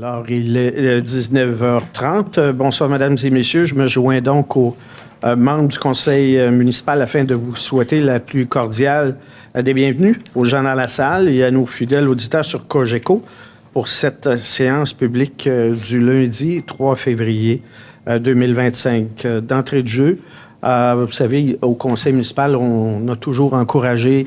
Alors, il est 19h30. Bonsoir, mesdames et messieurs. Je me joins donc aux membres du conseil municipal afin de vous souhaiter la plus cordiale des bienvenues aux gens dans la salle et à nos fidèles auditeurs sur Cogeco pour cette séance publique du lundi 3 février 2025. D'entrée de jeu, vous savez, au conseil municipal, on a toujours encouragé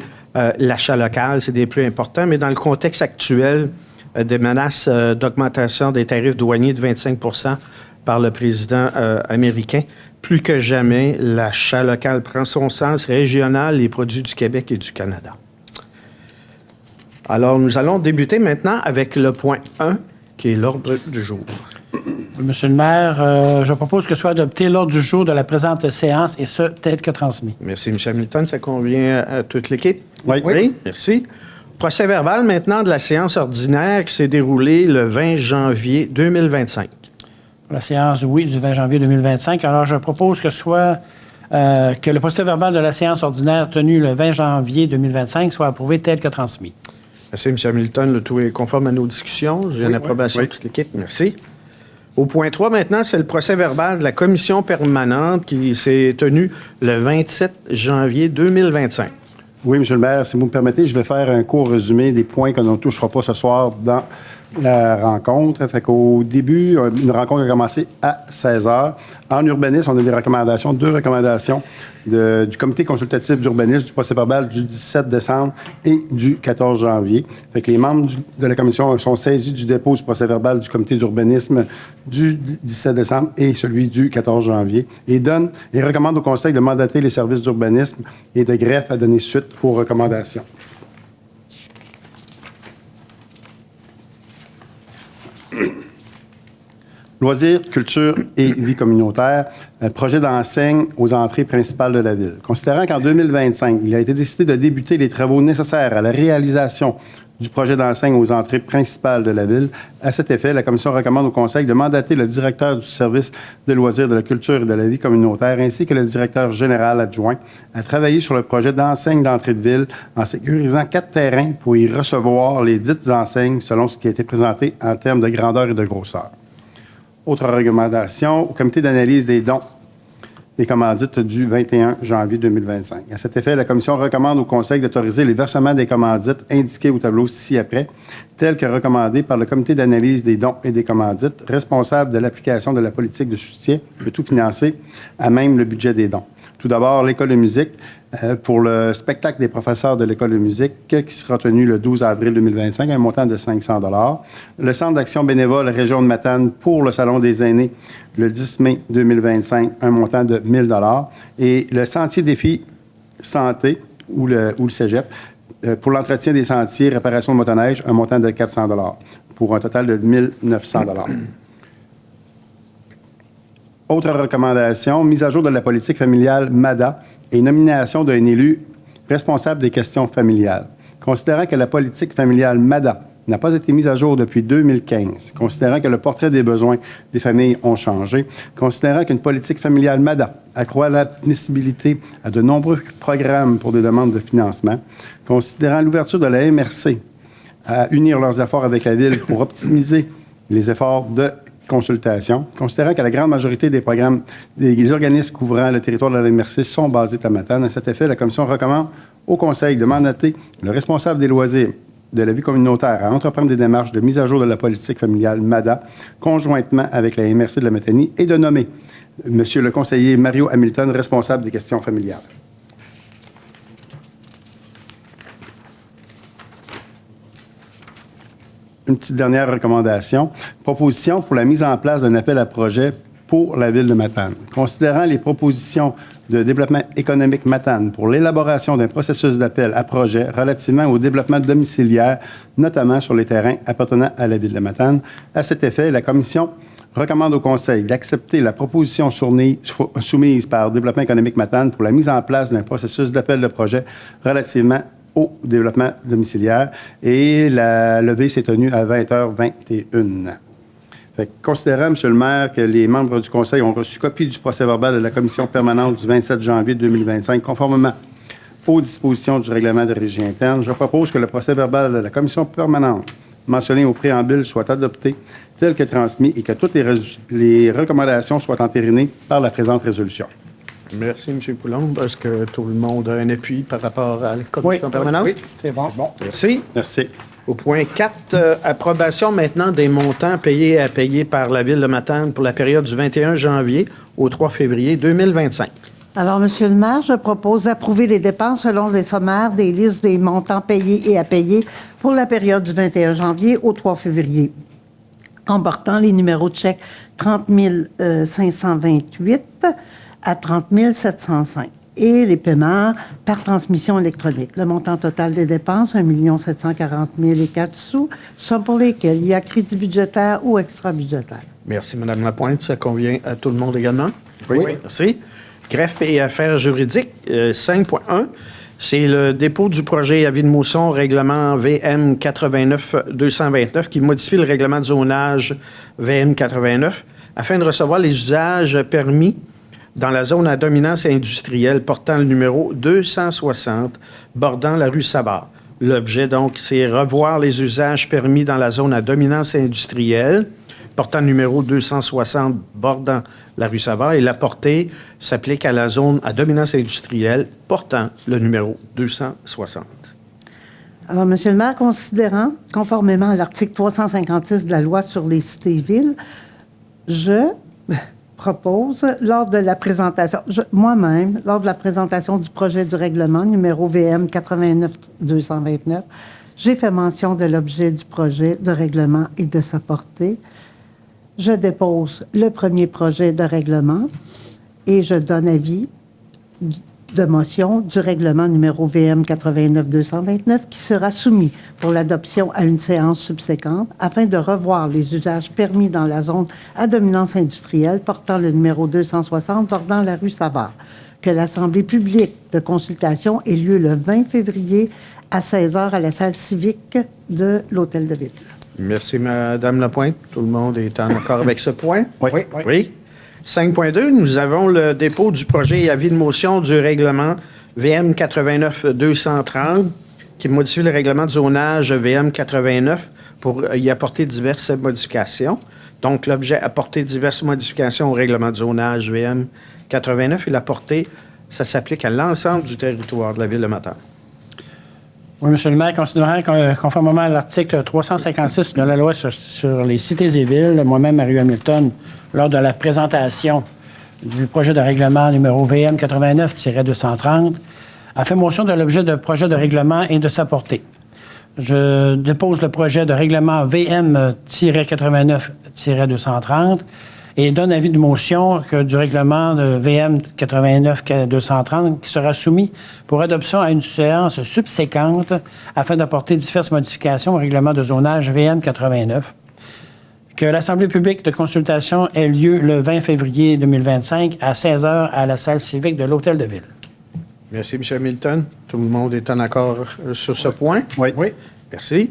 l'achat local, c'est des plus importants, mais dans le contexte actuel, des menaces d'augmentation des tarifs douaniers de 25 % par le président américain. Plus que jamais, l'achat local prend son sens régional, les produits du Québec et du Canada. Alors, nous allons débuter maintenant avec le point 1, qui est l'ordre du jour. Monsieur le maire, je propose que soit adopté l'ordre du jour de la présente séance, et ce, tel que transmis. Merci, M. Hamilton. Ça convient à toute l'équipe? Oui. Merci. Procès verbal maintenant de la séance ordinaire qui s'est déroulée le 20 janvier 2025. Pour la séance, oui, du 20 janvier 2025. Alors, je propose que soit que le procès verbal de la séance ordinaire tenue le 20 janvier 2025 soit approuvé tel que transmis. Merci, M. Hamilton. Le tout est conforme à nos discussions. J'ai une approbation de toute l'équipe. Merci. Au point 3, maintenant, c'est le procès verbal de la commission permanente qui s'est tenue le 27 janvier 2025. Oui, M. le maire, si vous me permettez, je vais faire un court résumé des points que l'on ne touchera pas ce soir dans la rencontre. Fait qu'au début, une rencontre a commencé à 16h. En urbanisme, on a des recommandations, 2 recommandations du comité consultatif d'urbanisme du procès verbal du 17 décembre et du 14 janvier. Fait que les membres de la commission sont saisis du dépôt du procès verbal du comité d'urbanisme du 17 décembre et celui du 14 janvier et recommandent au conseil de mandater les services d'urbanisme et de greffe à donner suite aux recommandations. Loisirs, culture et vie communautaire, projet d'enseigne aux entrées principales de la ville. Considérant qu'en 2025, il a été décidé de débuter les travaux nécessaires à la réalisation du projet d'enseigne aux entrées principales de la ville, à cet effet, la Commission recommande au Conseil de mandater le directeur du service de loisirs, de la culture et de la vie communautaire, ainsi que le directeur général adjoint, à travailler sur le projet d'enseigne d'entrée de ville en sécurisant 4 terrains pour y recevoir les dites enseignes selon ce qui a été présenté en termes de grandeur et de grosseur. Autre recommandation, au comité d'analyse des dons des commandites du 21 janvier 2025. À cet effet, la Commission recommande au Conseil d'autoriser les versements des commandites indiqués au tableau ci-après, tels que recommandés par le comité d'analyse des dons et des commandites, responsable de l'application de la politique de soutien, de tout financer, à même le budget des dons. Tout d'abord, l'École de musique, pour le spectacle des professeurs de l'École de musique, qui sera tenu le 12 avril 2025, un montant de 500 $. Le Centre d'action bénévole Région de Matane pour le Salon des aînés, le 10 mai 2025, un montant de 1 000 $. Et le Sentier défi santé, ou le cégep, pour l'entretien des sentiers, réparation de motoneige, un montant de 400 $, pour un total de 1 900 $. Autre recommandation, mise à jour de la politique familiale MADA et nomination d'un élu responsable des questions familiales. Considérant que la politique familiale MADA n'a pas été mise à jour depuis 2015, considérant que le portrait des besoins des familles ont changé, considérant qu'une politique familiale MADA accroît l'admissibilité à de nombreux programmes pour des demandes de financement, considérant l'ouverture de la MRC à unir leurs efforts avec la Ville pour optimiser les efforts de consultation, considérant que la grande majorité des programmes des organismes couvrant le territoire de la MRC sont basés à Matane. À cet effet, la Commission recommande au Conseil de mandater le responsable des loisirs de la vie communautaire à entreprendre des démarches de mise à jour de la politique familiale MADA, conjointement avec la MRC de la Matanie, et de nommer M. le conseiller Mario Hamilton, responsable des questions familiales. Une petite dernière recommandation. Proposition pour la mise en place d'un appel à projet pour la Ville de Matane. Considérant les propositions de développement économique Matane pour l'élaboration d'un processus d'appel à projet relativement au développement domiciliaire, notamment sur les terrains appartenant à la Ville de Matane. À cet effet, la Commission recommande au Conseil d'accepter la proposition soumise par Développement économique Matane pour la mise en place d'un processus d'appel de projet relativement au développement domiciliaire et la levée s'est tenue à 20h21. Considérant, M. le maire, que les membres du Conseil ont reçu copie du procès-verbal de la Commission permanente du 27 janvier 2025, conformément aux dispositions du règlement de régie interne, je propose que le procès-verbal de la Commission permanente mentionné au préambule soit adopté tel que transmis et que toutes les recommandations soient entérinées par la présente résolution. Merci, M. Coulombe. Est-ce que tout le monde a un appui par rapport à la commission permanente? Oui, c'est bon. Merci. Merci. Au point 4, approbation maintenant des montants payés et à payer par la Ville de Matane pour la période du 21 janvier au 3 février 2025. Alors, Monsieur le maire, je propose d'approuver les dépenses selon les sommaires des listes des montants payés et à payer pour la période du 21 janvier au 3 février, comportant les numéros de chèque 30 528 à 30 705 et les paiements par transmission électronique. Le montant total des dépenses, 1 740 004 sous, somme pour lesquels il y a crédit budgétaire ou extra-budgétaire. Merci, Mme Lapointe. Ça convient à tout le monde également? Oui. Merci. Greffe et affaires juridiques, 5.1. C'est le dépôt du projet avis de motion règlement VM 89-229 qui modifie le règlement de zonage VM 89 afin de recevoir les usages permis dans la zone à dominance industrielle portant le numéro 260 bordant la rue Savard. L'objet, donc, c'est revoir les usages permis dans la zone à dominance industrielle portant le numéro 260 bordant la rue Savard et la portée s'applique à la zone à dominance industrielle portant le numéro 260. Alors, Monsieur le maire, considérant, conformément à l'article 356 de la loi sur les cités-villes, je propose, lors de la présentation, moi-même, lors de la présentation du projet du règlement numéro VM 89-229, j'ai fait mention de l'objet du projet de règlement et de sa portée. Je dépose le premier projet de règlement et je donne avis de motion du règlement numéro VM 89-229 qui sera soumis pour l'adoption à une séance subséquente afin de revoir les usages permis dans la zone à dominance industrielle portant le numéro 260 bordant la rue Savard. Que l'Assemblée publique de consultation ait lieu le 20 février à 16h à la salle civique de l'Hôtel de Ville. Merci, Mme Lapointe. Tout le monde est en accord avec ce point? Oui. 5.2, nous avons le dépôt du projet et avis de motion du règlement VM 89-230 qui modifie le règlement de zonage VM 89 pour y apporter diverses modifications. Donc, l'objet apporter diverses modifications au règlement de zonage VM 89 et la portée, ça s'applique à l'ensemble du territoire de la Ville de Matane. Oui, Monsieur le maire, considérant que, conformément à l'article 356 de la loi sur les cités et villes, moi-même, Mario Hamilton, lors de la présentation du projet de règlement numéro VM 89-230, a fait mention de l'objet de projet de règlement et de sa portée. Je dépose le projet de règlement VM-89-230 et donne avis de motion que du règlement de VM 89-230 qui sera soumis pour adoption à une séance subséquente afin d'apporter diverses modifications au règlement de zonage VM 89. Que l'Assemblée publique de consultation ait lieu le 20 février 2025 à 16h à la salle civique de l'Hôtel de Ville. Merci, M. Hamilton. Tout le monde est en accord sur ce point? Oui. Merci.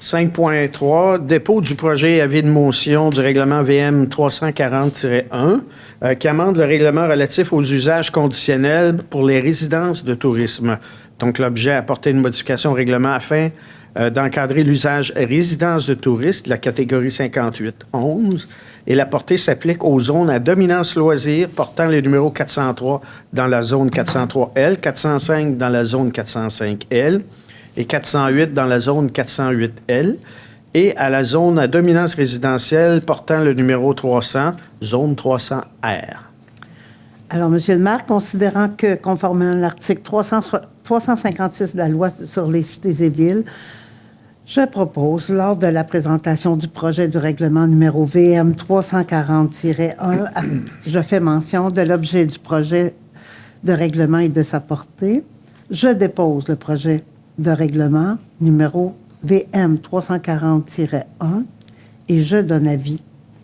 5.3, dépôt du projet avis de motion du règlement VM 340-1 qui amende le règlement relatif aux usages conditionnels pour les résidences de tourisme. Donc, l'objet a apporté une modification au règlement afin d'encadrer l'usage résidence de touristes de la catégorie 58-11 et la portée s'applique aux zones à dominance loisirs portant le numéro 403 dans la zone 403L, 405 dans la zone 405L et 408 dans la zone 408L, et à la zone à dominance résidentielle portant le numéro 300, zone 300R. Alors, Monsieur le maire, considérant que, conformément à l'article 356 de la loi sur les cités et villes, je propose, lors de la présentation du projet du règlement numéro VM 340-1, je fais mention de l'objet du projet de règlement et de sa portée. Je dépose le projet de règlement numéro VM 340-1 et je donne avis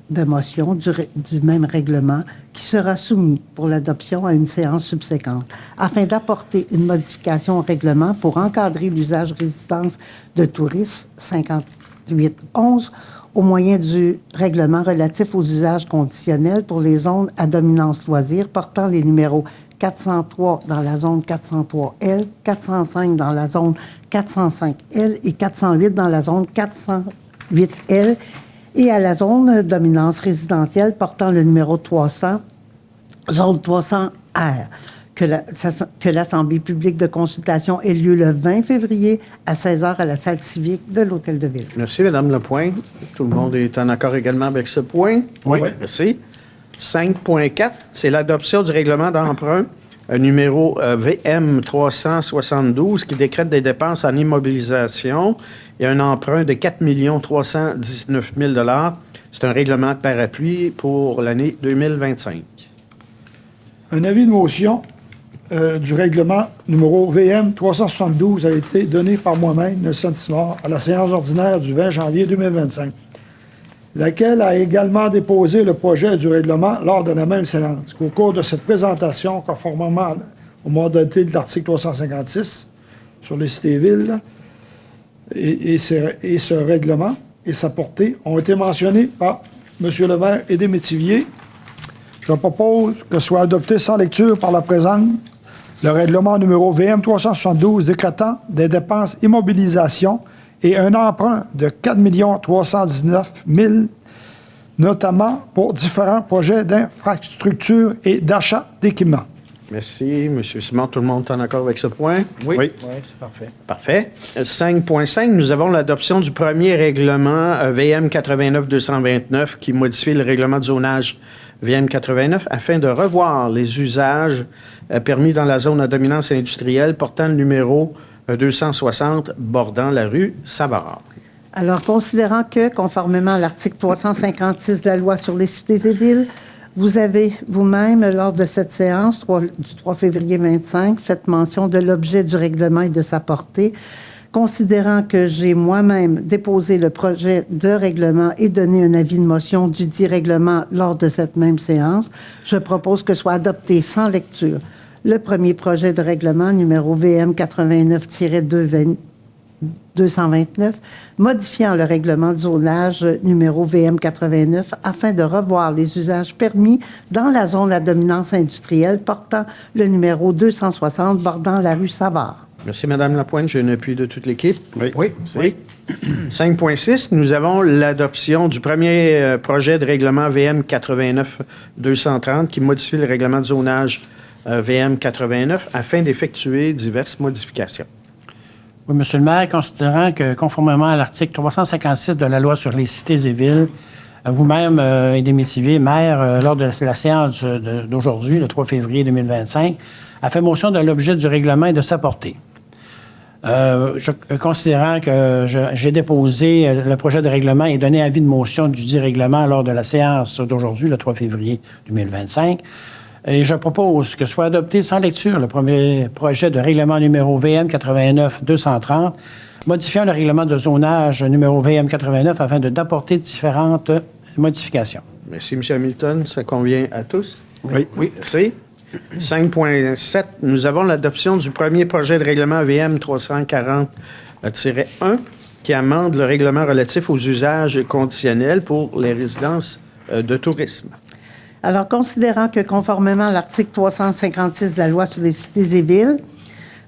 de motion du même règlement qui sera soumis pour l'adoption à une séance subséquente afin d'apporter une modification au règlement pour encadrer l'usage résidence de touristes 5811 au moyen du règlement relatif aux usages conditionnels pour les zones à dominance loisirs portant les numéros 403 dans la zone 403L, 405 dans la zone 405L et 408 dans la zone 408L et à la zone dominance résidentielle portant le numéro 300, zone 300R, que l'Assemblée publique de consultation ait lieu le 20 février à 16h à la salle civique de l'Hôtel de Ville. Merci, Mme Lapointe. Tout le monde est en accord également avec ce point? Oui. Merci. 5.4, c'est l'adoption du règlement d'emprunt numéro VM 372 qui décrète des dépenses en immobilisation et un emprunt de 4 319 000 $. C'est un règlement de parapluie pour l'année 2025. Un avis de motion du règlement numéro VM 372 a été donné par moi-même, Nelson Simard, à la séance ordinaire du 20 janvier 2025, laquelle a également déposé le projet du règlement lors de la même séance. Au cours de cette présentation, conformément aux modalités de l'article 356 sur les cités-villes et ce règlement et sa portée ont été mentionnés par M. Levert et des Métiviers. Je propose que soit adopté sans lecture par la présente le règlement numéro VM 372 décrétant des dépenses immobilisation et un emprunt de 4 319 000 $, notamment pour différents projets d'infrastructure et d'achat d'équipements. Merci, M. Simon. Tout le monde est en accord avec ce point? Oui. Oui, c'est parfait. Parfait. 5.5, nous avons l'adoption du premier règlement VM 89-229 qui modifie le règlement de zonage VM 89 afin de revoir les usages permis dans la zone à dominance industrielle portant le numéro 260 bordant la rue Savarin. Alors, considérant que, conformément à l'article 356 de la loi sur les cités et villes, vous avez vous-même, lors de cette séance du 3 février 25, fait mention de l'objet du règlement et de sa portée. Considérant que j'ai moi-même déposé le projet de règlement et donné un avis de motion du dit règlement lors de cette même séance, je propose que soit adopté sans lecture le premier projet de règlement numéro VM 89-229, modifiant le règlement de zonage numéro VM 89 afin de revoir les usages permis dans la zone à dominance industrielle portant le numéro 260 bordant la rue Savard. Merci, Mme Lapointe. J'ai un appui de toute l'équipe. Oui. 5.6, nous avons l'adoption du premier projet de règlement VM 89-230 qui modifie le règlement de zonage VM 89 afin d'effectuer diverses modifications. Oui, M. le maire, considérant que, conformément à l'article 356 de la loi sur les cités et villes, vous-même et des Métiviers, maire, lors de la séance d'aujourd'hui, le 3 février 2025, a fait motion de l'objet du règlement et de sa portée. Considérant que j'ai déposé le projet de règlement et donné avis de motion du dit règlement lors de la séance d'aujourd'hui, le 3 février 2025, et je propose que soit adopté sans lecture le premier projet de règlement numéro VM 89-230, modifiant le règlement de zonage numéro VM 89 afin d'apporter différentes modifications. Merci, M. Hamilton. Ça convient à tous? Oui. Merci. 5.7, nous avons l'adoption du premier projet de règlement VM 340-1 qui amende le règlement relatif aux usages conditionnels pour les résidences de tourisme. Alors, considérant que, conformément à l'article 356 de la loi sur les cités et villes,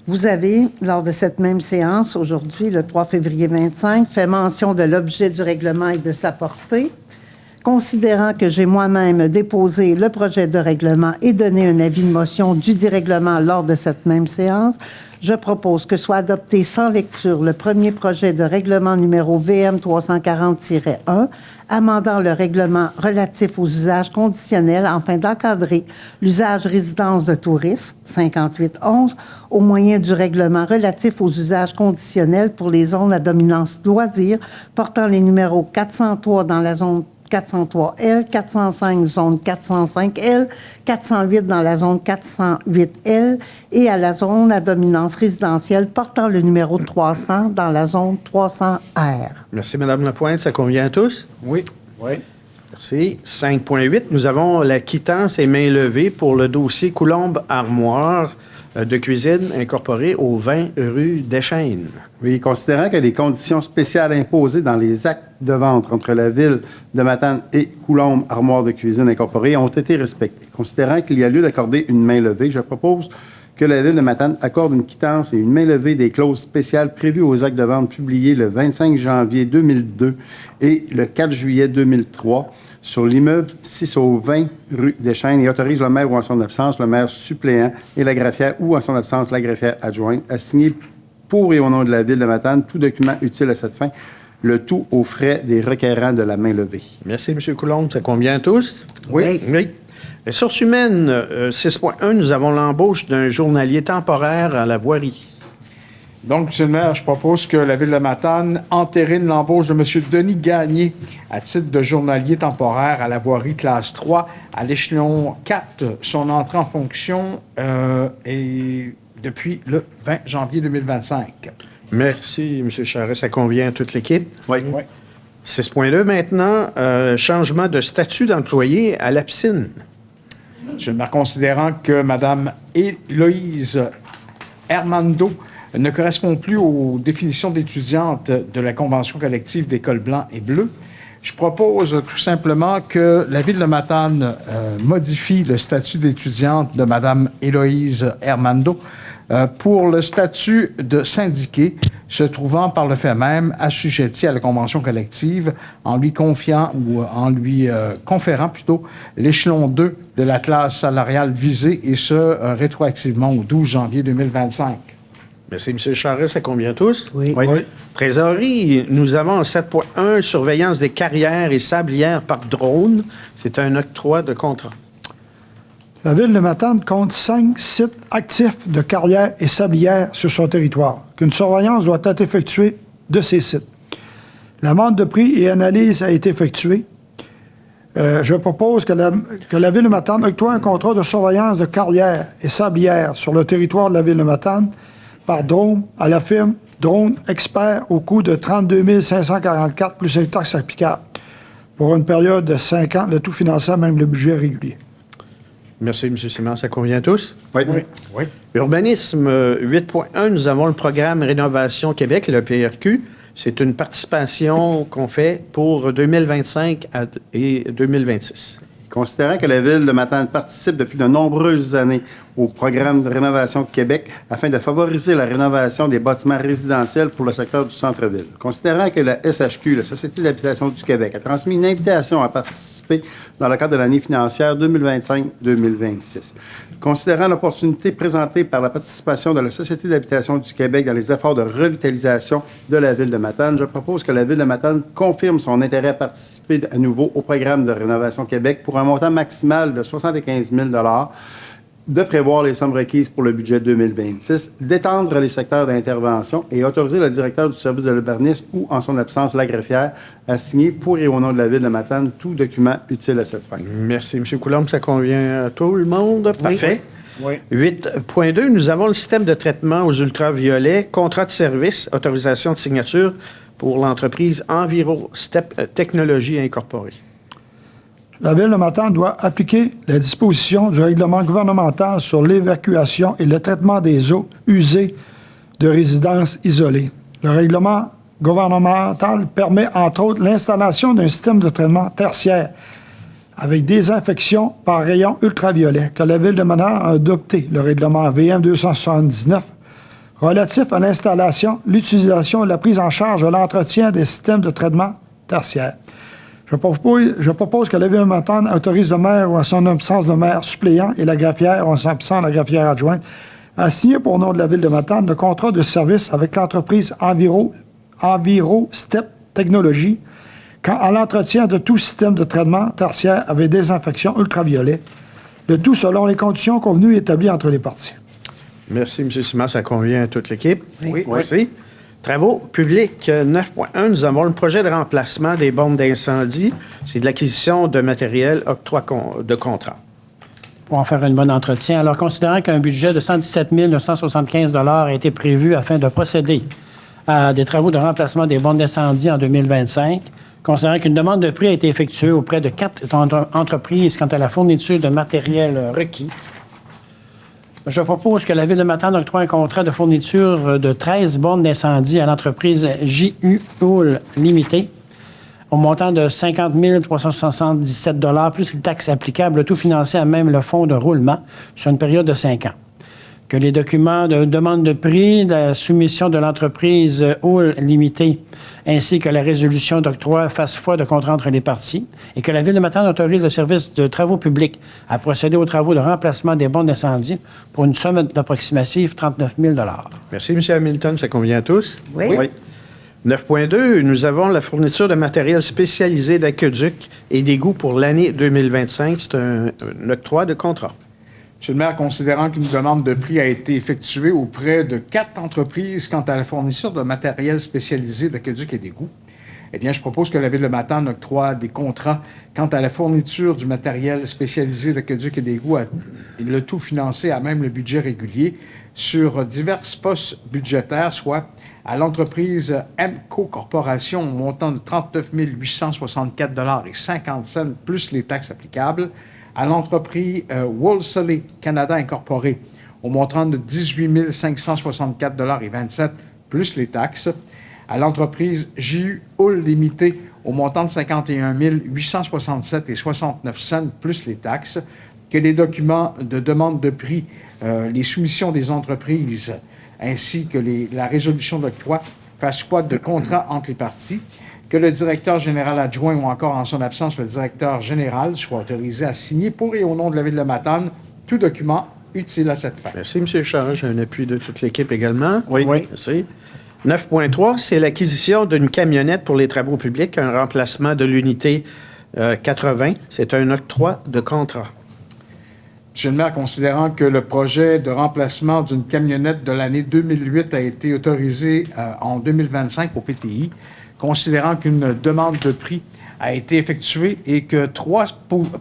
vous avez, lors de cette même séance, aujourd'hui, le 3 février 25, fait mention de l'objet du règlement et de sa portée. Considérant que j'ai moi-même déposé le projet de règlement et donné un avis de motion du dit règlement lors de cette même séance, je propose que soit adopté sans lecture le premier projet de règlement numéro VM 340-1, amendant le règlement relatif aux usages conditionnels afin d'encadrer l'usage résidence de tourisme, 5811, au moyen du règlement relatif aux usages conditionnels pour les zones à dominance loisirs, portant les numéros 403 dans la zone 403L, 405 zone 405L, 408 dans la zone 408L et à la zone à dominance résidentielle portant le numéro 300 dans la zone 300R. Merci, Mme Lapointe. Ça convient à tous? Oui. Merci. 5.8, nous avons la quittance et main levée pour le dossier Coulombe Armoire de cuisine incorporée au 20 rue Deschênes. Oui, considérant que les conditions spéciales imposées dans les actes de vente entre la ville de Matane et Coulombe Armoire de cuisine incorporée ont été respectées. Considérant qu'il y a lieu d'accorder une main levée, je propose que la Ville de Matane accorde une quittance et une mainlevée des clauses spéciales prévues aux actes de vente publiés le 25 janvier 2002 et le 4 juillet 2003 sur l'immeuble 6 au 20 rue des Chênes et autorise le maire ou en son absence, le maire suppléant et la greffière ou en son absence, la greffière adjointe à signer pour et au nom de la Ville de Matane tout document utile à cette fin, le tout aux frais des requérants de la mainlevée. Merci, M. Coulombe. Ça convient à tous? Oui. Oui. Ressources humaines, 6.1, nous avons l'embauche d'un journalier temporaire à la voirie. Donc, M. le maire, je propose que la Ville de Matane entérine l'embauche de M. Denis Gagné à titre de journalier temporaire à la voirie classe 3 à l'échelon 4. Son entrée en fonction est depuis le 20 janvier 2025. Merci, M. Charest. Ça convient à toute l'équipe? Oui. 6.2 maintenant, changement de statut d'employé à la piscine. M. le maire, considérant que Mme Héloïse Hermando ne correspond plus aux définitions d'étudiante de la Convention collective d'école blanc et bleu, je propose tout simplement que la Ville de Matane modifie le statut d'étudiante de Mme Héloïse Hermando pour le statut de syndiqué, se trouvant par le fait même assujetti à la convention collective en lui confiant ou en lui conférant plutôt l'échelon 2 de la classe salariale visée et ce rétroactivement au 12 janvier 2025. Merci, M. Charest. Ça convient à tous? Oui. Trésorerie, nous avons 7.1, surveillance des carrières et sablières par drone. C'est un octroi de contrat. La Ville de Matane compte 5 sites actifs de carrières et sablières sur son territoire, qu'une surveillance doit être effectuée de ces sites. La demande de prix et analyse a été effectuée. Je propose que la Ville de Matane octroie un contrat de surveillance de carrières et sablières sur le territoire de la Ville de Matane par drone à la firme Drone Expert au coût de 32 544 plus les taxes applicables pour une période de 5 ans, le tout finançant même le budget régulier. Merci, M. Simon. Ça convient à tous? Oui. Urbanisme, 8.1, nous avons le programme Rénovation Québec, le PRQ. C'est une participation qu'on fait pour 2025 et 2026. Considérant que la Ville de Matane participe depuis de nombreuses années au programme de rénovation Québec afin de favoriser la rénovation des bâtiments résidentiels pour le secteur du centre-ville. Considérant que la SHQ, la Société d'habitation du Québec, a transmis une invitation à participer dans le cadre de l'année financière 2025-2026. Considérant l'opportunité présentée par la participation de la Société d'habitation du Québec dans les efforts de revitalisation de la Ville de Matane, je propose que la Ville de Matane confirme son intérêt à participer à nouveau au programme de rénovation Québec pour un montant maximal de 75 000 $, de prévoir les sommes requises pour le budget 2026, d'étendre les secteurs d'intervention et autoriser le directeur du service de l'urbanisme ou, en son absence, la greffière à signer pour et au nom de la Ville de Matane tout document utile à cette fin. Merci, M. Coulombe. Ça convient à tout le monde? Parfait. Oui. 8.2, nous avons le système de traitement aux ultraviolets, contrat de service, autorisation de signature pour l'entreprise EnviroStep Technologies Incorporée. La Ville de Matane doit appliquer les dispositions du règlement gouvernemental sur l'évacuation et le traitement des eaux usées de résidences isolées. Le règlement gouvernemental permet, entre autres, l'installation d'un système de traitement tertiaire avec désinfection par rayons ultraviolets que la Ville de Matane a adopté, le règlement VM 279, relatif à l'installation, l'utilisation et la prise en charge de l'entretien des systèmes de traitement tertiaire. Je propose que la Ville de Matane autorise le maire ou en son absence le maire suppléant et la greffière ou en son absence la greffière adjointe à signer pour nom de la Ville de Matane le contrat de service avec l'entreprise EnviroStep Technologies à l'entretien de tout système de traitement tertiaire avec désinfection ultraviolet, le tout selon les conditions convenues et établies entre les parties. Merci, M. Simon. Ça convient à toute l'équipe? Oui. Merci. Travaux publics, 9.1, nous avons le projet de remplacement des bombes d'incendie. C'est de l'acquisition de matériel, octroi de contrat. Pour en faire un bon entretien. Alors, considérant qu'un budget de 117 975 $ a été prévu afin de procéder à des travaux de remplacement des bombes d'incendie en 2025, considérant qu'une demande de prix a été effectuée auprès de 4 entreprises quant à la fourniture de matériel requis, je propose que la Ville de Matane octroie un contrat de fourniture de 13 bornes d'incendie à l'entreprise JU Oul Limité au montant de 50 377 $ plus les taxes applicables, tout financé à même le fonds de roulement sur une période de 5 ans. que les documents de demande de prix, la soumission de l'entreprise Hull Limitée, ainsi que la résolution d'octroi fassent foi de contrat entre les parties, et que la Ville de Matane autorise le service de travaux publics à procéder aux travaux de remplacement des bombes d'incendie pour une somme d'approximative 39 000 $. Merci, M. Hamilton. Ça convient à tous? Oui. 9.2, nous avons la fourniture de matériel spécialisé d'aqueduc et d'égouts pour l'année 2025. C'est un octroi de contrat. Monsieur le maire, considérant qu'une demande de prix a été effectuée auprès de 4 entreprises quant à la fourniture de matériel spécialisé d'aqueduc et d'égouts, eh bien, je propose que la Ville de Matane octroie des contrats quant à la fourniture du matériel spécialisé d'aqueduc et d'égouts, le tout financé à même le budget régulier sur divers postes budgétaires, soit à l'entreprise MCO Corporation au montant de 39 864,50 $, plus les taxes applicables, à l'entreprise Wolseley Canada Incorporé au montant de 18 564,27 $, plus les taxes, à l'entreprise JU Hull Limitée au montant de 51 867,69 $, plus les taxes, que les documents de demande de prix, les soumissions des entreprises ainsi que la résolution d'octroi fassent foi de contrat entre les parties, que le directeur général adjoint ou encore en son absence le directeur général soit autorisé à signer pour et au nom de la Ville de Matane tout document utile à cette fin. Merci, M. Charest. J'ai un appui de toute l'équipe également. Oui. Merci. 9.3, c'est l'acquisition d'une camionnette pour les travaux publics, un remplacement de l'unité 80. C'est un octroi de contrat. Monsieur le maire, considérant que le projet de remplacement d'une camionnette de l'année 2008 a été autorisé en 2025 au PTI, considérant qu'une demande de prix a été effectuée et que 3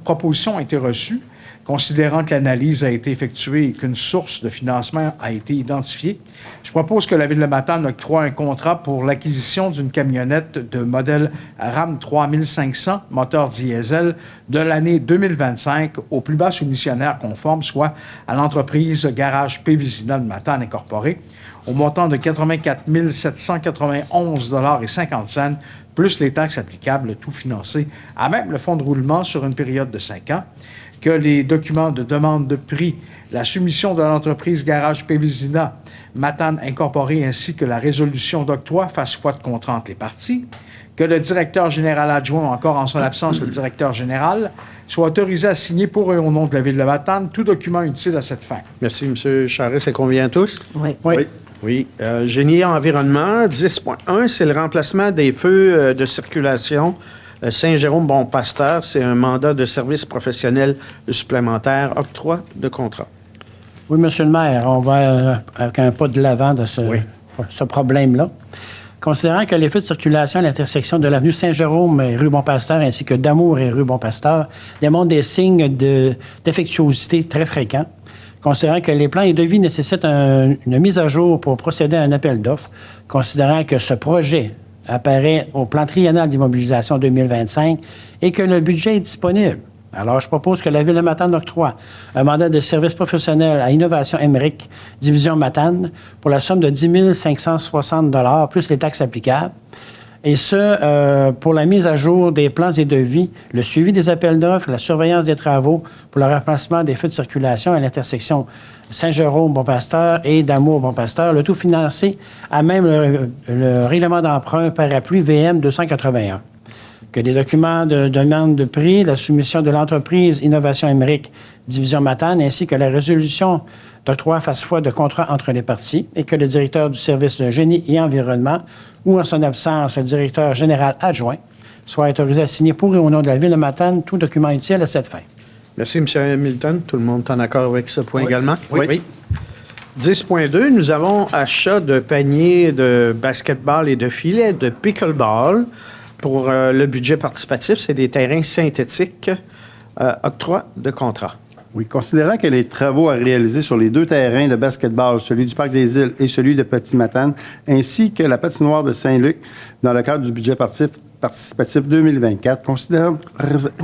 propositions ont été reçues, considérant que l'analyse a été effectuée et qu'une source de financement a été identifiée, je propose que la Ville de Matane octroie un contrat pour l'acquisition d'une camionnette de modèle RAM 3500, moteur diesel, de l'année 2025 au plus bas soumissionnaire conforme, soit à l'entreprise Garage P-Vizina de Matane Incorporée, au montant de 84 791,50 $, plus les taxes applicables, tout financé à même le fonds de roulement sur une période de 5 ans, que les documents de demande de prix, la soumission de l'entreprise Garage P-Vizina Matane Incorporée ainsi que la résolution d'octroi fassent foi de contrat entre les parties, que le directeur général adjoint, ou encore en son absence le directeur général, soit autorisé à signer pour et au nom de la Ville de Matane tout document utile à cette fin. Merci, M. Charest. Ça convient à tous? Oui. Oui. Génie et environnement, 10.1, c'est le remplacement des feux de circulation Saint-Jérôme-Bon-Pasteur. C'est un mandat de service professionnel supplémentaire, octroi de contrat. Oui, Monsieur le maire, on va avec un pas de l'avant de ce problème-là. Considérant que les feux de circulation à l'intersection de l'avenue Saint-Jérôme et rue Bon-Pasteur ainsi que d'Amour et rue Bon-Pasteur démontrent des signes défectuosité très fréquents, considérant que les plans et devis nécessitent une mise à jour pour procéder à un appel d'offres, considérant que ce projet apparaît au plan triennal d'immobilisation 2025 et que le budget est disponible. Alors, je propose que la Ville de Matane octroie un mandat de service professionnel à Innovation Émeric, division Matane, pour la somme de 10 560 $ plus les taxes applicables. Et ce, pour la mise à jour des plans et devis, le suivi des appels d'offres, la surveillance des travaux pour le remplacement des feux de circulation à l'intersection Saint-Jérôme-Bon-Pasteur et d'Amour-Bon-Pasteur, le tout financé à même le règlement d'emprunt parapluie VM 281. Que les documents de demande de prix, la soumission de l'entreprise Innovation Émeric, division Matane, ainsi que la résolution d'octroi fassent foi de contrat entre les parties et que le directeur du service de génie et environnement ou en son absence, le directeur général adjoint soit autorisé à signer pour et au nom de la Ville de Matane tout document utile à cette fin. Merci, M. Hamilton. Tout le monde est en accord avec ce point également? Oui. 10.2, nous avons achat de paniers de basketball et de filets de pickleball pour le budget participatif. C'est des terrains synthétiques, octroi de contrat. Oui, considérant que les travaux à réaliser sur les 2 terrains de basketball, celui du Parc des Îles et celui de Petit-Matane, ainsi que la patinoire de Saint-Luc, dans le cadre du budget participatif participatif 2024,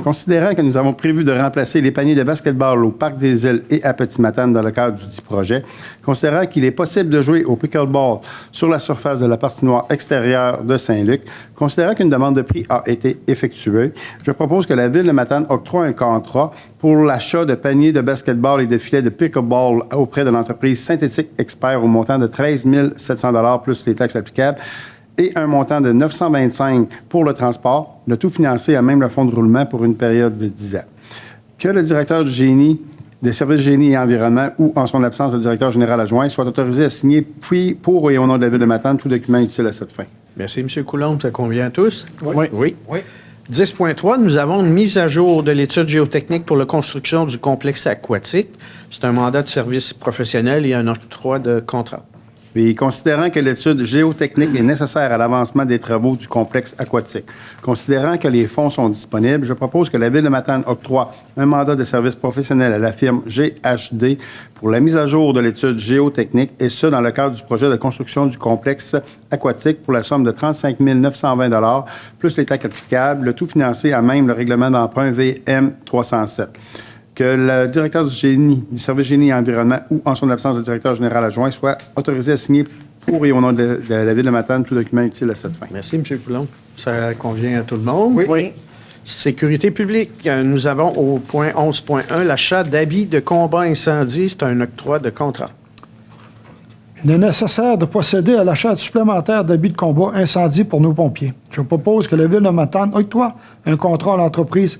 considérant que nous avons prévu de remplacer les paniers de basketball au Parc des Îles et à Petit-Matane dans le cadre du dit projet, considérant qu'il est possible de jouer au pickleball sur la surface de la patinoire extérieure de Saint-Luc, considérant qu'une demande de prix a été effectuée, je propose que la Ville de Matane octroie un contrat pour l'achat de paniers de basketball et de filets de pickleball auprès de l'entreprise Synthétique Expert au montant de 13 700 $ plus les taxes applicables et un montant de 925 pour le transport, le tout financé à même le fonds de roulement pour une période de 10 ans. Que le directeur du génie, des services génie et environnement ou, en son absence, le directeur général adjoint soit autorisé à signer, puis pour et au nom de la Ville de Matane, tout document utile à cette fin. Merci, M. Coulombe. Ça convient à tous? Oui. Oui. 10.3, nous avons une mise à jour de l'étude géotechnique pour la construction du complexe aquatique. C'est un mandat de service professionnel et un octroi de contrat. Et considérant que l'étude géotechnique est nécessaire à l'avancement des travaux du complexe aquatique, considérant que les fonds sont disponibles, je propose que la Ville de Matane octroie un mandat de service professionnel à la firme GHD pour la mise à jour de l'étude géotechnique, et ce, dans le cadre du projet de construction du complexe aquatique pour la somme de 35 920 $ plus les taxes applicables, le tout financé à même le règlement d'emprunt VM 307. Que le directeur du service génie et environnement ou, en son absence, le directeur général adjoint soit autorisé à signer pour et au nom de la Ville de Matane tout document utile à cette fin. Merci, M. Coulombe. Ça convient à tout le monde? Oui. Sécurité publique, nous avons au point 11.1 l'achat d'habits de combat incendie. C'est un octroi de contrat. Il est nécessaire de procéder à l'achat supplémentaire d'habits de combat incendie pour nos pompiers. Je propose que la Ville de Matane octroie un contrat à l'entreprise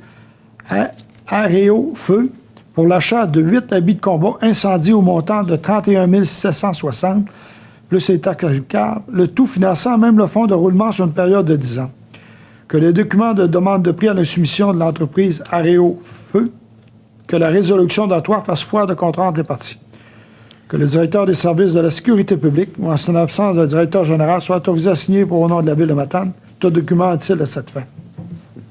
Aréo Feu pour l'achat de 8 habits de combat incendie au montant de 31 760 plus les taxes applicables, le tout finançant même le fonds de roulement sur une période de 10 ans. Que les documents de demande de prix à la soumission de l'entreprise Aréo Feu, que la résolution d'octroi fasse foi de contrat entre les parties. Que le directeur des services de la sécurité publique, ou en son absence, le directeur général, soit autorisé à signer pour au nom de la Ville de Matane tout document utile à cette fin.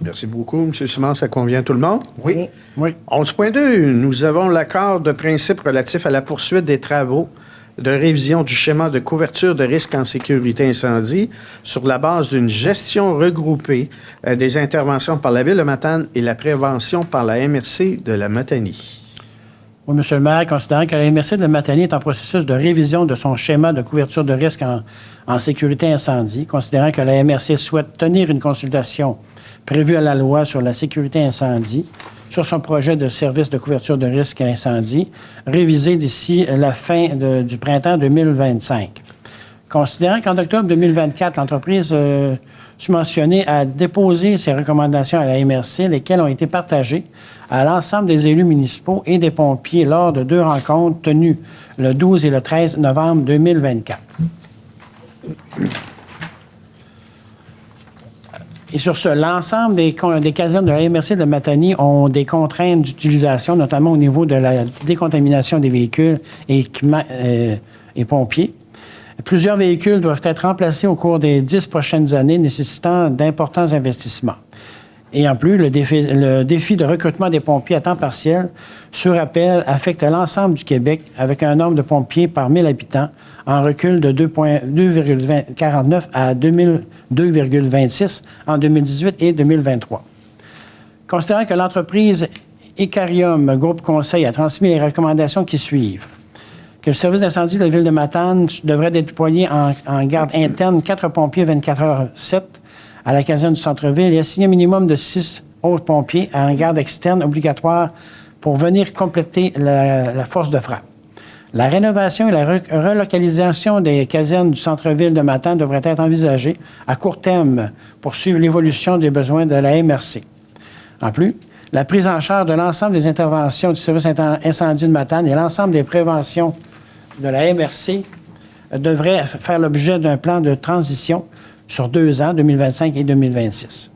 Merci beaucoup, M. Simon. Ça convient à tout le monde? Oui. 11.2, nous avons l'accord de principe relatif à la poursuite des travaux de révision du schéma de couverture de risque en sécurité incendie sur la base d'une gestion regroupée des interventions par la Ville de Matane et la prévention par la MRC de la Matanie. Oui, M. le maire, considérant que la MRC de la Matanie est en processus de révision de son schéma de couverture de risque en sécurité incendie, considérant que la MRC souhaite tenir une consultation prévue à la loi sur la sécurité incendie, sur son projet de service de couverture de risque incendie, révisé d'ici la fin du printemps 2025. Considérant qu'en octobre 2024, l'entreprise subventionnée a déposé ses recommandations à la MRC, lesquelles ont été partagées à l'ensemble des élus municipaux et des pompiers lors de 2 rencontres tenues le 12 et le 13 novembre 2024. Et sur ce, l'ensemble des casernes de la MRC de Matanie ont des contraintes d'utilisation, notamment au niveau de la décontamination des véhicules et équipements et pompiers. Plusieurs véhicules doivent être remplacés au cours des 10 prochaines années, nécessitant d'importants investissements. Et en plus, le défi de recrutement des pompiers à temps partiel sur appel affecte l'ensemble du Québec avec un nombre de pompiers par 1000 habitants en recul de 2,49 à 2,26 en 2018 et 2023. Considérant que l'entreprise Icarium Groupe Conseil a transmis les recommandations qui suivent, que le service d'incendie de la Ville de Matane devrait déployer en garde interne 4 pompiers 24h/7 à la caserne du centre-ville et assigner un minimum de 6 autres pompiers en garde externe obligatoire pour venir compléter la force de frappe. La rénovation et la relocalisation des casernes du centre-ville de Matane devraient être envisagées à court terme pour suivre l'évolution des besoins de la MRC. En plus, la prise en charge de l'ensemble des interventions du service incendie de Matane et l'ensemble des préventions de la MRC devrait faire l'objet d'un plan de transition sur 2 ans, 2025 et 2026.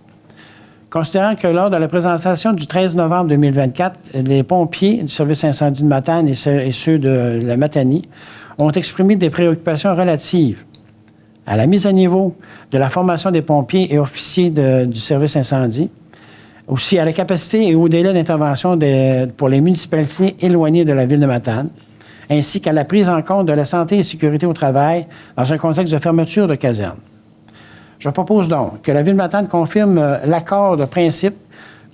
Considérant que lors de la présentation du 13 novembre 2024, les pompiers du service incendie de Matane et ceux de la Matanie ont exprimé des préoccupations relatives à la mise à niveau de la formation des pompiers et officiers du service incendie, aussi à la capacité et au délai d'intervention pour les municipalités éloignées de la ville de Matane, ainsi qu'à la prise en compte de la santé et sécurité au travail dans un contexte de fermeture de caserne. Je propose donc que la Ville de Matane confirme l'accord de principe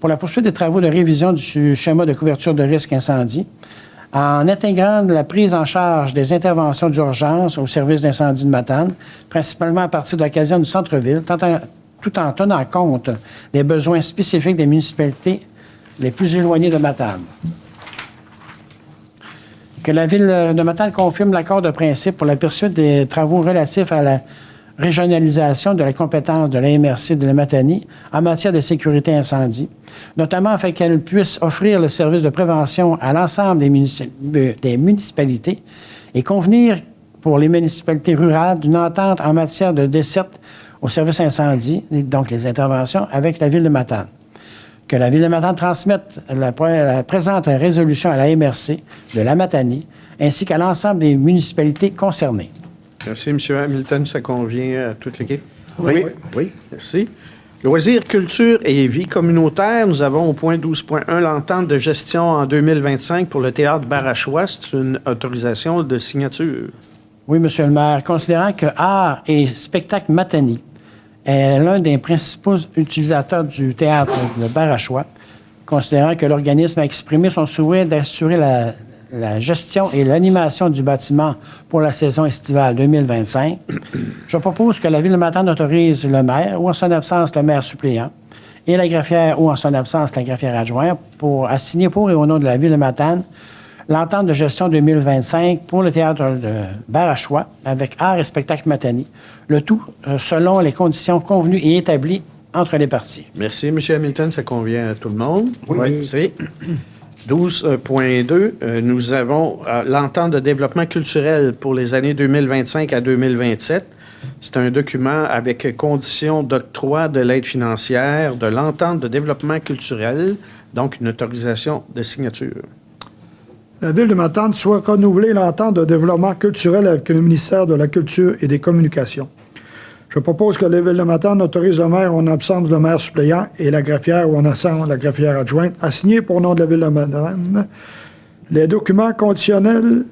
pour la poursuite des travaux de révision du schéma de couverture de risque incendie en intégrant la prise en charge des interventions d'urgence au service d'incendie de Matane, principalement à partir de la caserne du centre-ville, tout en tenant compte des besoins spécifiques des municipalités les plus éloignées de Matane. Que la Ville de Matane confirme l'accord de principe pour la poursuite des travaux relatifs à la régionalisation de la compétence de la MRC de la Matanie en matière de sécurité incendie, notamment afin qu'elle puisse offrir le service de prévention à l'ensemble des municipalités et convenir pour les municipalités rurales d'une entente en matière de desserte au service incendie, donc les interventions, avec la Ville de Matane. Que la Ville de Matane transmette la présente résolution à la MRC de la Matanie ainsi qu'à l'ensemble des municipalités concernées. Merci, M. Hamilton. Ça convient à toute l'équipe? Oui. Oui, merci. Loisirs, culture et vie communautaire. Nous avons au point 12.1 l'entente de gestion en 2025 pour le théâtre Barachois. C'est une autorisation de signature. Oui, Monsieur le maire. Considérant que Art et spectacle Matanie est l'un des principaux utilisateurs du théâtre de Barachois, considérant que l'organisme a exprimé son souhait d'assurer la gestion et l'animation du bâtiment pour la saison estivale 2025, je propose que la Ville de Matane autorise le maire, ou en son absence le maire suppléant, et la greffière, ou en son absence la greffière adjointe, pour assigner pour et au nom de la Ville de Matane l'entente de gestion 2025 pour le théâtre de Barachois avec Art et spectacle Matanie, le tout selon les conditions convenues et établies entre les parties. Merci, M. Hamilton. Ça convient à tout le monde? Oui. Merci. 12.2, nous avons l'entente de développement culturel pour les années 2025 à 2027. C'est un document avec conditions d'octroi de l'aide financière de l'entente de développement culturel, donc une autorisation de signature. La Ville de Matane souhaite renouveler l'entente de développement culturel avec le ministère de la Culture et des Communications. Je propose que la Ville de Matane autorise le maire en absence de maire suppléant et la greffière ou en absence de la greffière adjointe à signer pour nom de la Ville de Matane les documents conditionnels,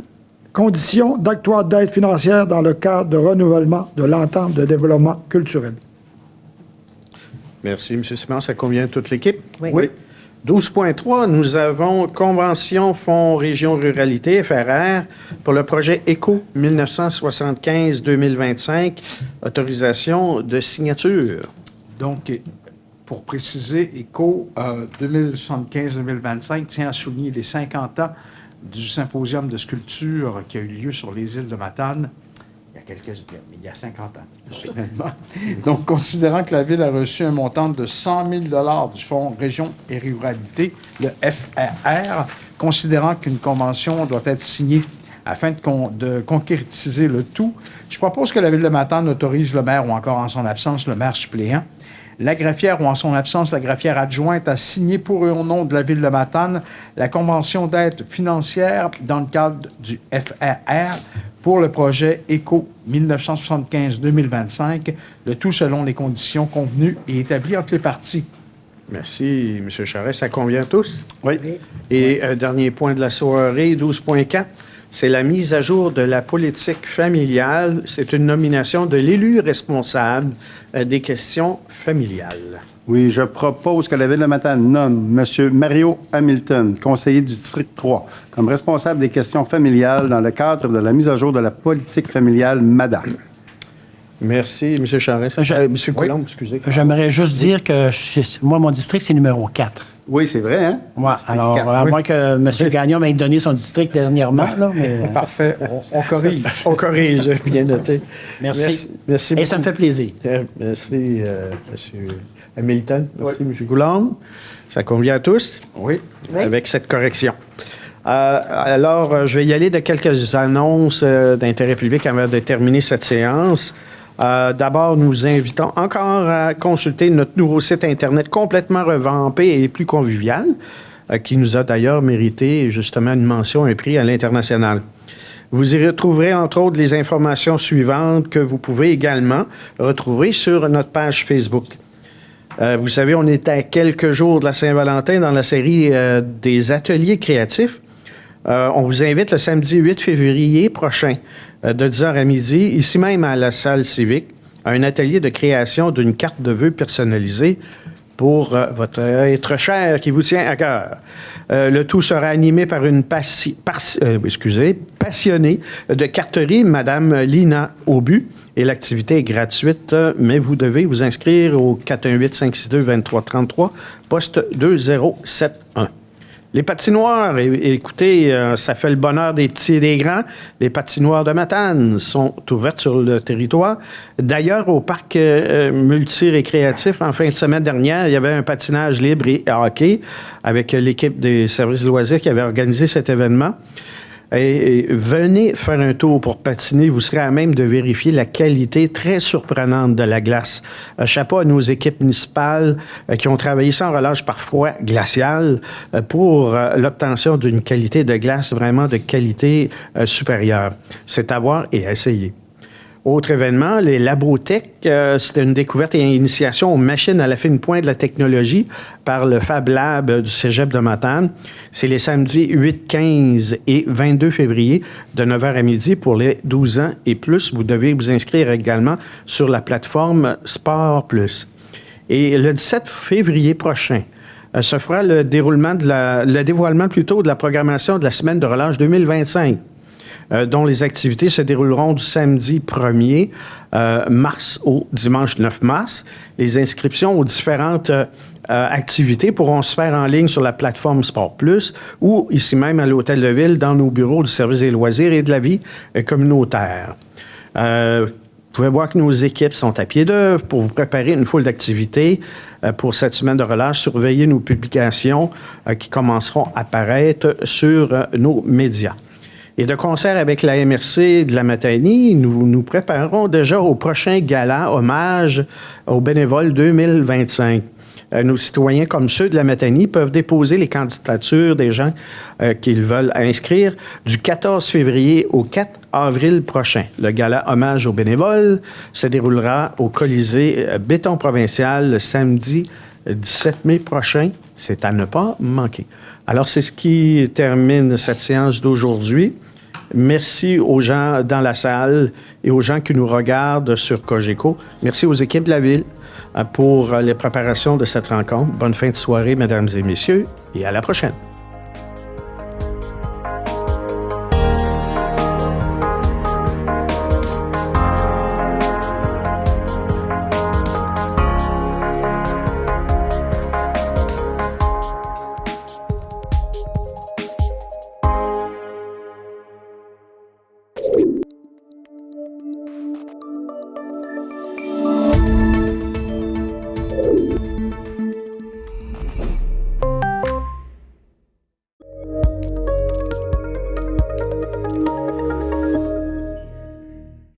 conditions d'octroi d'aide financière dans le cadre de renouvellement de l'entente de développement culturel. Merci, M. Simon. Ça convient à toute l'équipe? Oui. 12.3, nous avons Convention Fonds Région Ruralité, FRR, pour le projet ECO 1975-2025, autorisation de signature. Donc, pour préciser, ECO 2075-2025 tient à souligner les 50 ans du symposium de sculpture qui a eu lieu sur les îles de Matane il y a 50 ans, finalement. Donc, considérant que la Ville a reçu un montant de 100 000 $ du Fonds Région et Ruralité, le FRR, considérant qu'une convention doit être signée afin de concrétiser le tout, je propose que la Ville de Matane autorise le maire ou encore en son absence le maire suppléant, la greffière ou en son absence la greffière adjointe à signer pour et au nom de la Ville de Matane la convention d'aide financière dans le cadre du FRR pour le projet ECO 1975-2025, le tout selon les conditions convenues et établies entre les parties. Merci, M. Charest. Ça convient à tous? Oui. Et dernier point de la soirée, 12.4, c'est la mise à jour de la politique familiale. C'est une nomination de l'élu responsable des questions familiales. Oui, je propose que la Ville de Matane nomme M. Mario Hamilton, conseiller du district 3, comme responsable des questions familiales dans le cadre de la mise à jour de la politique familiale MADA. Merci, M. Charest. M. Coulombe, excusez. J'aimerais juste dire que moi, mon district, c'est numéro 4. Oui, c'est vrai, hein? Ouais, alors, 4, à moins que M. Gagnon m'ait donné son district dernièrement. Là, mais, Parfait, on corrige. On corrige, bien noté. merci. Merci Et beaucoup. ça me fait plaisir. Merci, M. Hamilton. Merci, M. Coulombe. Ça convient à tous? Oui. Avec cette correction. Alors, je vais y aller de quelques annonces d'intérêt public avant de terminer cette séance. D'abord, nous invitons encore à consulter notre nouveau site Internet complètement revampé et plus convivial, qui nous a d'ailleurs mérité justement une mention, un prix à l'international. Vous y retrouverez entre autres les informations suivantes que vous pouvez également retrouver sur notre page Facebook. Vous savez, on est à quelques jours de la Saint-Valentin dans la série des ateliers créatifs. On vous invite le samedi 8 février prochain, de 10h à midi, ici même à la salle civique, un atelier de création d'une carte de vœux personnalisée pour votre être cher qui vous tient à cœur. Le tout sera animé par une passionnée de carterie, Mme Lina Aubu, et l'activité est gratuite, mais vous devez vous inscrire au 418-562-2333, poste 2071. Les patinoires, écoutez, ça fait le bonheur des petits et des grands. Les patinoires de Matane sont ouvertes sur le territoire. D'ailleurs, au parc multirécréatif, en fin de semaine dernière, il y avait un patinage libre et hockey avec l'équipe des services de loisirs qui avait organisé cet événement. Et venez faire un tour pour patiner. Vous serez à même de vérifier la qualité très surprenante de la glace. Chapeau à nos équipes municipales qui ont travaillé sans relâche, parfois glaciale, pour l'obtention d'une qualité de glace vraiment de qualité supérieure. C'est à voir et à essayer. Autre événement, les Labotech, c'était une découverte et une initiation aux machines à la fine pointe de la technologie par le Fab Lab du Cégep de Matane. C'est les samedis 8, 15 et 22 février de 9h à midi pour les 12 ans et plus. Vous devez vous inscrire également sur la plateforme Sport Plus. Et le 17 février prochain, se fera le dévoilement de la programmation de la semaine de relâche 2025. Dont les activités se dérouleront du samedi 1er mars au dimanche 9 mars. Les inscriptions aux différentes activités pourront se faire en ligne sur la plateforme Sport Plus ou ici même à l'Hôtel de Ville dans nos bureaux du service des loisirs et de la vie communautaire. Vous pouvez voir que nos équipes sont à pied d'œuvre pour vous préparer une foule d'activités pour cette semaine de relâche. Surveillez nos publications qui commenceront à apparaître sur nos médias. Et de concert avec la MRC de la Matanie, nous nous préparons déjà au prochain gala hommage aux bénévoles 2025. Nos citoyens comme ceux de la Matanie peuvent déposer les candidatures des gens qu'ils veulent inscrire du 14 février au 4 avril prochain. Le gala hommage aux bénévoles se déroulera au Colisée Béton Provincial le samedi 17 mai prochain. C'est à ne pas manquer. Alors, c'est ce qui termine cette séance d'aujourd'hui. Merci aux gens dans la salle et aux gens qui nous regardent sur Cogeco. Merci aux équipes de la Ville pour les préparations de cette rencontre. Bonne fin de soirée, mesdames et messieurs, et à la prochaine.